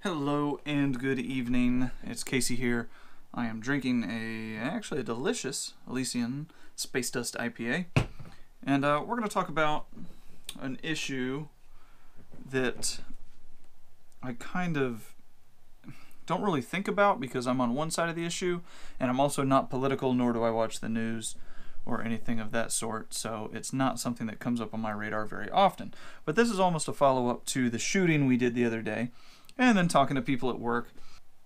Hello and good evening. It's Casey here. I am drinking actually a delicious Elysian Space Dust IPA. And we're going to talk about an issue that I kind of don't really think about because I'm on one side of the issue, and I'm also not political, nor do I watch the news or anything of that sort, so it's not something that comes up on my radar very often. But this is almost a follow-up to the shooting we did the other day, and then talking to people at work.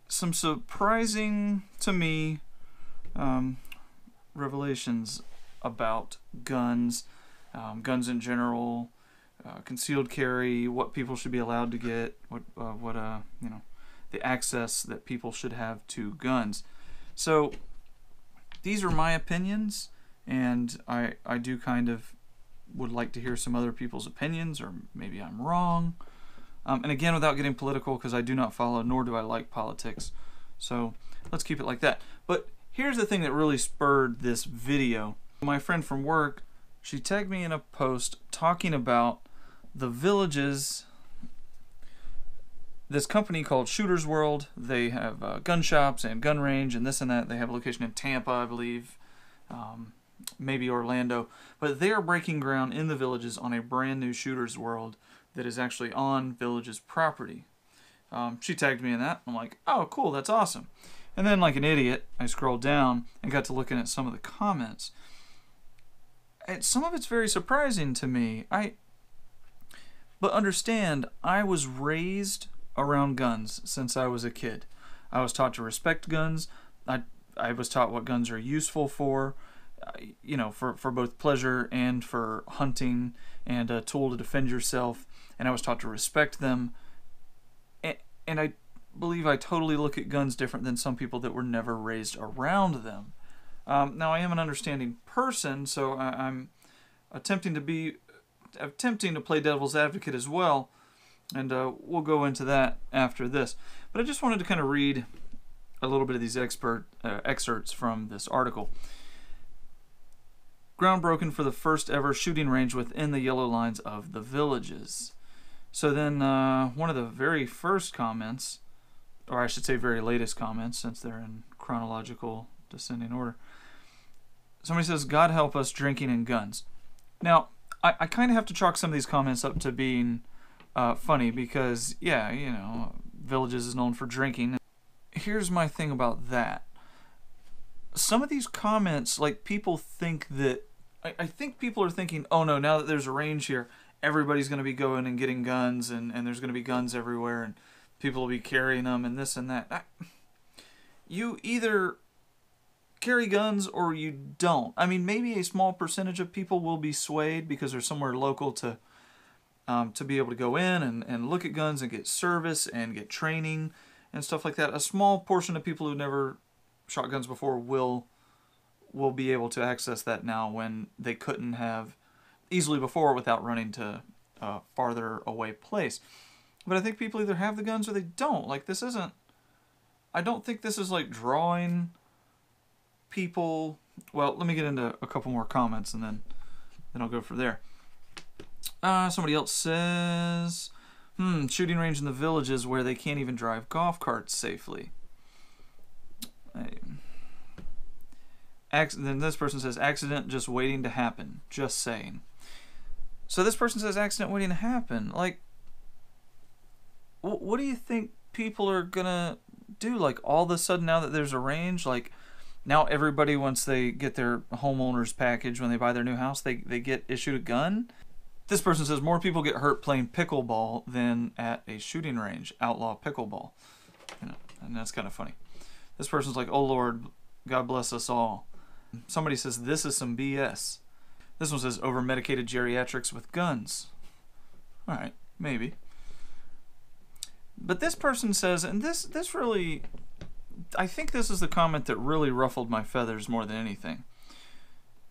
Some surprising, to me, revelations about guns, guns in general, concealed carry, what people should be allowed to get, the access that people should have to guns. So these are my opinions, and I do kind of would like to hear some other people's opinions, or maybe I'm wrong. And again, without getting political, because I do not follow, nor do I like politics. So let's keep it like that. But here's the thing that really spurred this video. My friend from work, she tagged me in a post talking about the villages. This company called Shooter's World, they have gun shops and gun range and this and that. They have a location in Tampa, I believe, maybe Orlando. But they are breaking ground in the villages on a brand new Shooter's World that is actually on Village's property. She tagged me in that. I'm like, oh, cool, that's awesome. And then, like an idiot, I scrolled down and got to looking at some of the comments. And some of it's very surprising to me. But understand, I was raised around guns since I was a kid. I was taught to respect guns. I was taught what guns are useful for, for both pleasure and for hunting, and a tool to defend yourself. And I was taught to respect them. And I believe I totally look at guns different than some people that were never raised around them. Now, I am an understanding person, so I'm attempting to play devil's advocate as well. And we'll go into that after this. But I just wanted to kind of read a little bit of these excerpts from this article. Ground broken for the first ever shooting range within the yellow lines of the villages. So then one of the very first comments, or I should say very latest comments, since they're in chronological descending order. Somebody says, God help us drinking and guns. Now, I kind of have to chalk some of these comments up to being funny because, yeah, Villages is known for drinking. Here's my thing about that. Some of these comments, like, people think that, I think people are thinking, oh no, now that there's a range here, everybody's going to be going and getting guns, and there's going to be guns everywhere, and people will be carrying them, and this and that. You either carry guns or you don't. I mean, maybe a small percentage of people will be swayed because they're somewhere local to be able to go in and look at guns and get service and get training and stuff like that. A small portion of people who never shot guns before will be able to access that now when they couldn't have easily before without running to a farther away place. But I think people either have the guns or they don't. Like, this isn't... I don't think this is like drawing people... Well, let me get into a couple more comments and then I'll go from there. Somebody else says... shooting range in the villages where they can't even drive golf carts safely. Then this person says, accident just waiting to happen. Just saying. So this person says, accident waiting to happen. Like, what do you think people are going to do? Like, all of a sudden, now that there's a range, like, now everybody, once they get their homeowner's package, when they buy their new house, they get issued a gun? This person says, more people get hurt playing pickleball than at a shooting range. Outlaw pickleball. And that's kind of funny. This person's like, oh Lord, God bless us all. Somebody says, this is some BS. This one says, over-medicated geriatrics with guns. Alright, maybe. But this person says, and this really, I think this is the comment that really ruffled my feathers more than anything.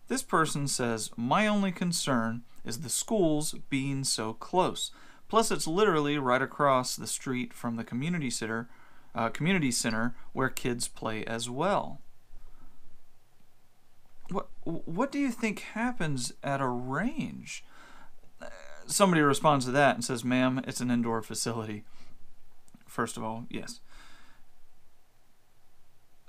This person says, my only concern is the schools being so close. Plus, it's literally right across the street from the community center where kids play as well. What do you think happens at a range? Somebody responds to that and says, ma'am, it's an indoor facility. first of all, yes.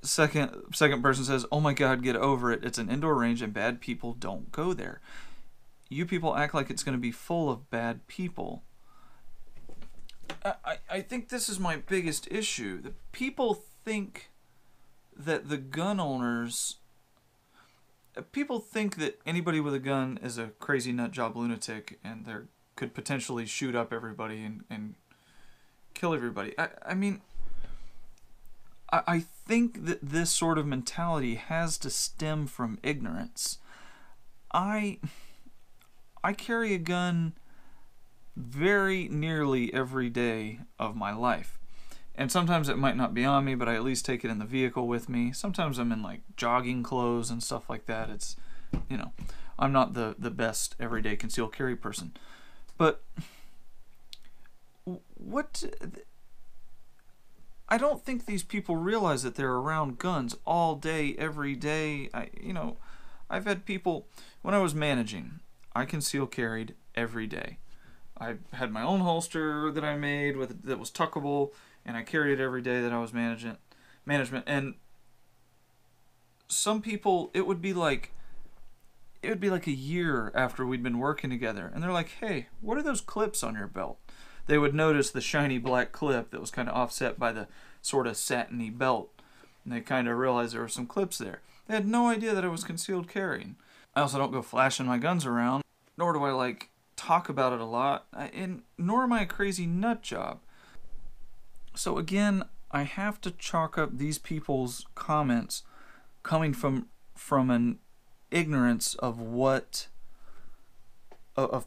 Second person says, oh my God, get over it. It's an indoor range and bad people don't go there. You people act like it's going to be full of bad people. I think this is my biggest issue. The people think that the gun owners... People think that anybody with a gun is a crazy nut job lunatic and they could potentially shoot up everybody and kill everybody. I mean, I think that this sort of mentality has to stem from ignorance. I carry a gun very nearly every day of my life. And sometimes it might not be on me, but I at least take it in the vehicle with me. Sometimes I'm in like jogging clothes and stuff like that. It's, you know, I'm not the best everyday concealed carry person. But I don't think these people realize that they're around guns all day, every day. I've had people, when I was managing, I concealed carried every day. I had my own holster that I made that was tuckable, and I carried it every day that I was management. And some people, it would be like a year after we'd been working together, and they're like, hey, what are those clips on your belt? They would notice the shiny black clip that was kind of offset by the sort of satiny belt, and they kind of realized there were some clips there. They had no idea that I was concealed carrying. I also don't go flashing my guns around, nor do I like talk about it a lot, and nor am I a crazy nut job. So again, I have to chalk up these people's comments coming from an ignorance of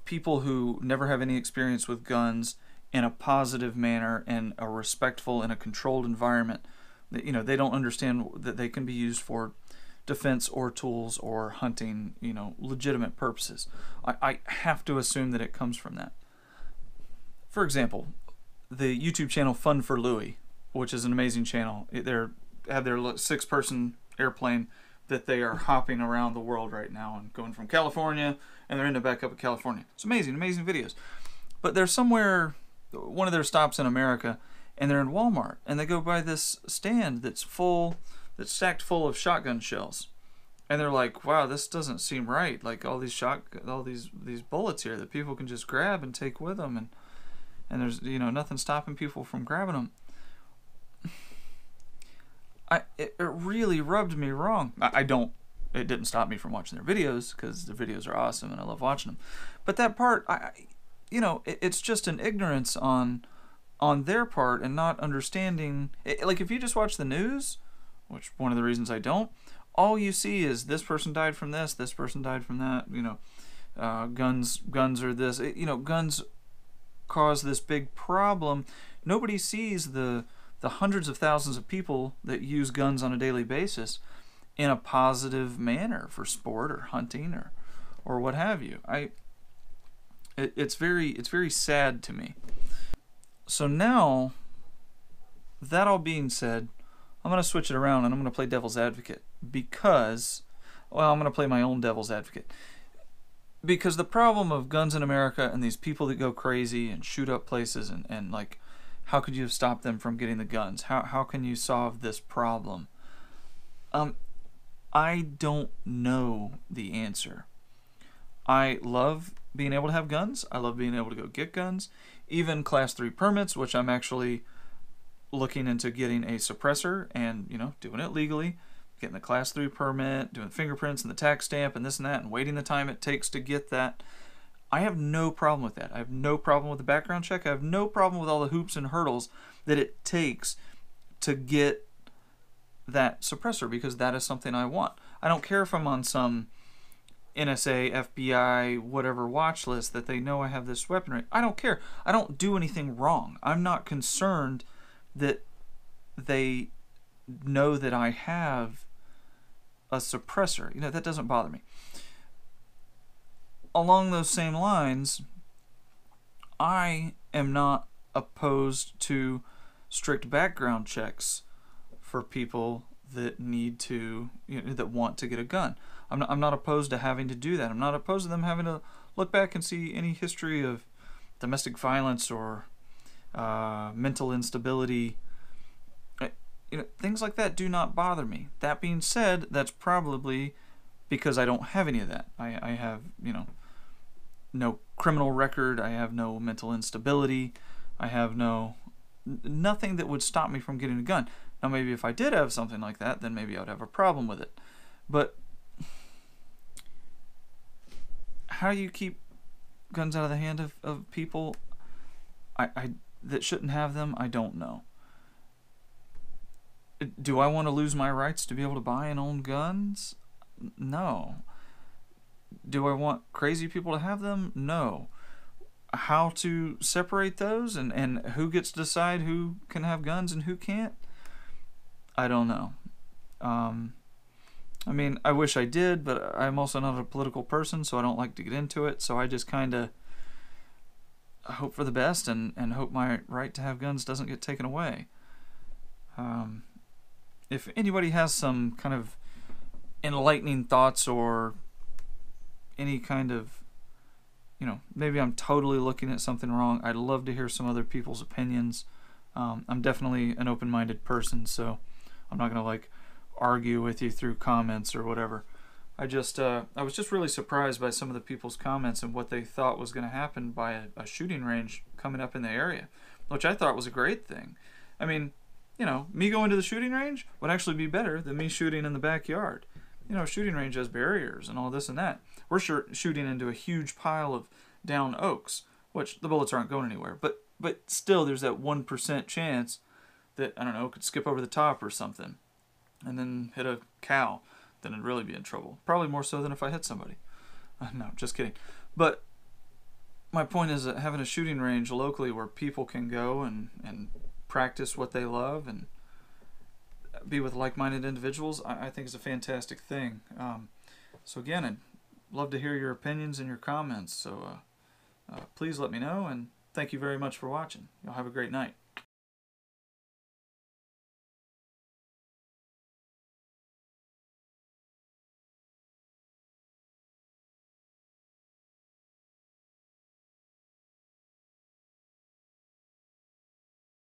people who never have any experience with guns in a positive manner and a respectful and a controlled environment. You know, they don't understand that they can be used for defense or tools or hunting, you know, legitimate purposes. I have to assume that it comes from that. For example, the YouTube channel Fun for Louie, which is an amazing channel. They have their 6-person airplane that they are hopping around the world right now and going from California, and they're ending back up in California. It's amazing, amazing videos. But they're somewhere, one of their stops in America, and they're in Walmart, and they go by this stand that's stacked full of shotgun shells. And they're like, wow, this doesn't seem right. Like all these bullets here that people can just grab and take with them, and there's, you know, nothing stopping people from grabbing them. It really rubbed me wrong. It didn't stop me from watching their videos, because the videos are awesome and I love watching them. But that part, it's just an ignorance on their part and not understanding. Like if you just watch the news, which one of the reasons I don't, all you see is this person died from this person died from that. You know, guns are this. Guns cause this big problem. Nobody sees the hundreds of thousands of people that use guns on a daily basis in a positive manner for sport or hunting or what have you. It's very sad to me. So now, that all being said, I'm going to switch it around and I'm going to play devil's advocate because, well, I'm going to play my own devil's advocate. Because the problem of guns in America and these people that go crazy and shoot up places and like, how could you have stopped them from getting the guns? How can you solve this problem? I don't know the answer. I love being able to have guns. I love being able to go get guns. Even Class 3 permits, which I'm actually looking into getting a suppressor and, you know, doing it legally. Getting the Class 3 permit, doing fingerprints and the tax stamp and this and that, and waiting the time it takes to get that. I have no problem with that. I have no problem with the background check. I have no problem with all the hoops and hurdles that it takes to get that suppressor, because that is something I want. I don't care if I'm on some NSA, FBI, whatever watch list that they know I have this weaponry. I don't care. I don't do anything wrong. I'm not concerned that they know that I have a suppressor. You know, that doesn't bother me. Along those same lines, I am not opposed to strict background checks for people that need to, that want to get a gun. I'm not opposed to having to do that. I'm not opposed to them having to look back and see any history of domestic violence or mental instability. Things like that do not bother me. That being said, that's probably because I don't have any of that. I have, no criminal record. I have no mental instability. I have nothing that would stop me from getting a gun. Now, maybe if I did have something like that, then maybe I would have a problem with it. But how do you keep guns out of the hand of people that shouldn't have them? I don't know. Do I want to lose my rights to be able to buy and own guns? No. Do I want crazy people to have them? No. How to separate those and who gets to decide who can have guns and who can't? I don't know. I mean, I wish I did, but I'm also not a political person, so I don't like to get into it. So I just kind of hope for the best and hope my right to have guns doesn't get taken away. If anybody has some kind of enlightening thoughts or any kind of, maybe I'm totally looking at something wrong, I'd love to hear some other people's opinions. I'm definitely an open-minded person, so I'm not going to argue with you through comments or whatever. I was just really surprised by some of the people's comments and what they thought was going to happen by a shooting range coming up in the area, which I thought was a great thing. I mean, me going to the shooting range would actually be better than me shooting in the backyard. Shooting range has barriers and all this and that. We're shooting into a huge pile of down oaks, which the bullets aren't going anywhere. But still, there's that 1% chance that, I don't know, could skip over the top or something and then hit a cow. Then I'd really be in trouble. Probably more so than if I hit somebody. No, just kidding. But my point is that having a shooting range locally where people can go and practice what they love and be with like-minded individuals, I think is a fantastic thing. So again, I'd love to hear your opinions and your comments. So please let me know, and thank you very much for watching. Y'all have a great night.